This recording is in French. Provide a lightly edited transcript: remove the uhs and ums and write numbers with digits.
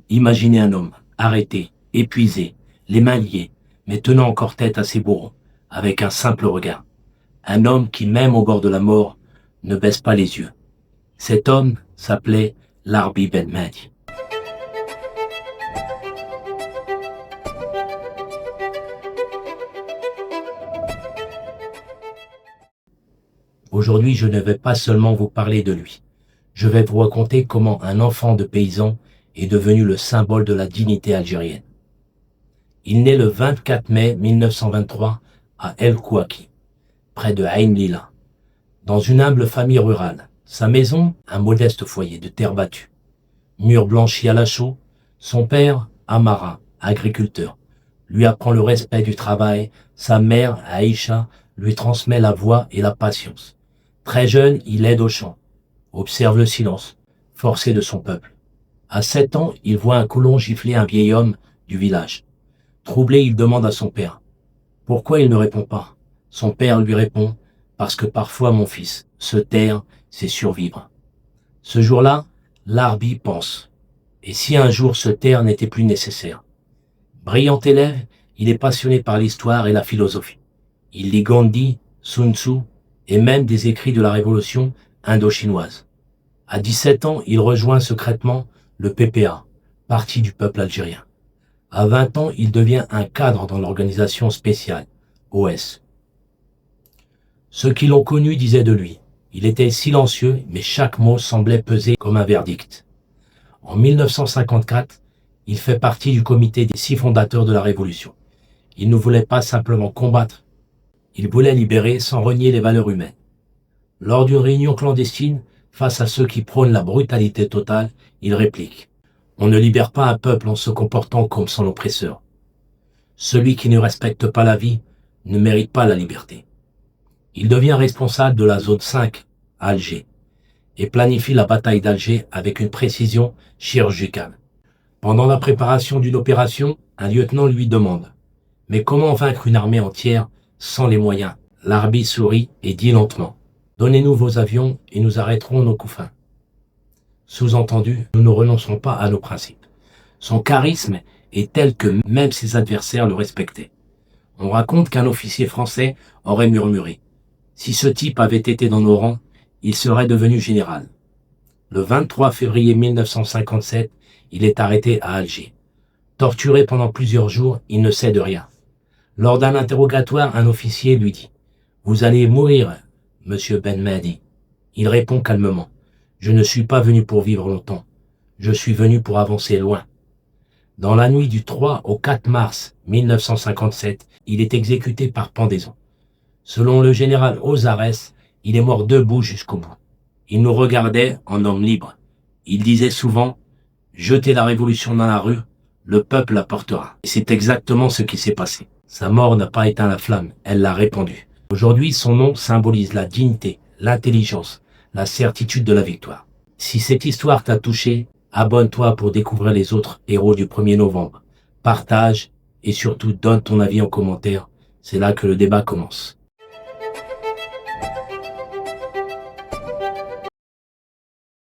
Imaginez un homme, arrêté, épuisé, les mains liées, mais tenant encore tête à ses bourreaux, avec un simple regard. Un homme qui, même au bord de la mort, ne baisse pas les yeux. Cet homme s'appelait Larbi Ben Mahdi. Aujourd'hui, je ne vais pas seulement vous parler de lui. Je vais vous raconter comment un enfant de paysan est devenu le symbole de la dignité algérienne. Il naît le 24 mai 1923 à El Kouaki, près de Ain Lila, dans une humble famille rurale. Sa maison, un modeste foyer de terre battue. Murs blanchis à la chaux, son père, Amara, agriculteur, lui apprend le respect du travail. Sa mère, Aïcha, lui transmet la voix et la patience. Très jeune, il aide au champ, observe le silence, forcé de son peuple. À 7 ans, il voit un colon gifler un vieil homme du village. Troublé, il demande à son père pourquoi il ne répond pas. Son père lui répond « Parce que parfois, mon fils, se taire, c'est survivre ». Ce jour-là, Larbi pense « Et si un jour se taire n'était plus nécessaire ?» Brillant élève, il est passionné par l'histoire et la philosophie. Il lit Gandhi, Sun Tzu et même des écrits de la révolution indo-chinoise. À 17 ans, il rejoint secrètement le PPA, Parti du peuple algérien. À 20 ans, il devient un cadre dans l'organisation spéciale, OS. Ceux qui l'ont connu disaient de lui, il était silencieux, mais chaque mot semblait peser comme un verdict. En 1954, il fait partie du comité des 6 fondateurs de la Révolution. Il ne voulait pas simplement combattre, il voulait libérer sans renier les valeurs humaines. Lors d'une réunion clandestine, face à ceux qui prônent la brutalité totale, il réplique « On ne libère pas un peuple en se comportant comme son oppresseur. Celui qui ne respecte pas la vie ne mérite pas la liberté. » Il devient responsable de la zone 5 à Alger et planifie la bataille d'Alger avec une précision chirurgicale. Pendant la préparation d'une opération, un lieutenant lui demande « Mais comment vaincre une armée entière sans les moyens ?» Larbi sourit et dit lentement « Donnez-nous vos avions et nous arrêterons nos couffins. » Sous-entendu, nous ne renoncerons pas à nos principes. Son charisme est tel que même ses adversaires le respectaient. On raconte qu'un officier français aurait murmuré « Si ce type avait été dans nos rangs, il serait devenu général. » Le 23 février 1957, il est arrêté à Alger. Torturé pendant plusieurs jours, il ne sait de rien. Lors d'un interrogatoire, un officier lui dit « Vous allez mourir, monsieur Ben Mahdi. » Il répond calmement « Je ne suis pas venu pour vivre longtemps. Je suis venu pour avancer loin. » Dans la nuit du 3 au 4 mars 1957, il est exécuté par pendaison. Selon le général Ozares, il est mort debout jusqu'au bout. Il nous regardait en homme libre. Il disait souvent « Jetez la révolution dans la rue, le peuple la portera. » Et c'est exactement ce qui s'est passé. Sa mort n'a pas éteint la flamme, elle l'a répandue. Aujourd'hui, son nom symbolise la dignité, l'intelligence, la certitude de la victoire. Si cette histoire t'a touché, abonne-toi pour découvrir les autres héros du 1er novembre. Partage et surtout donne ton avis en commentaire. C'est là que le débat commence.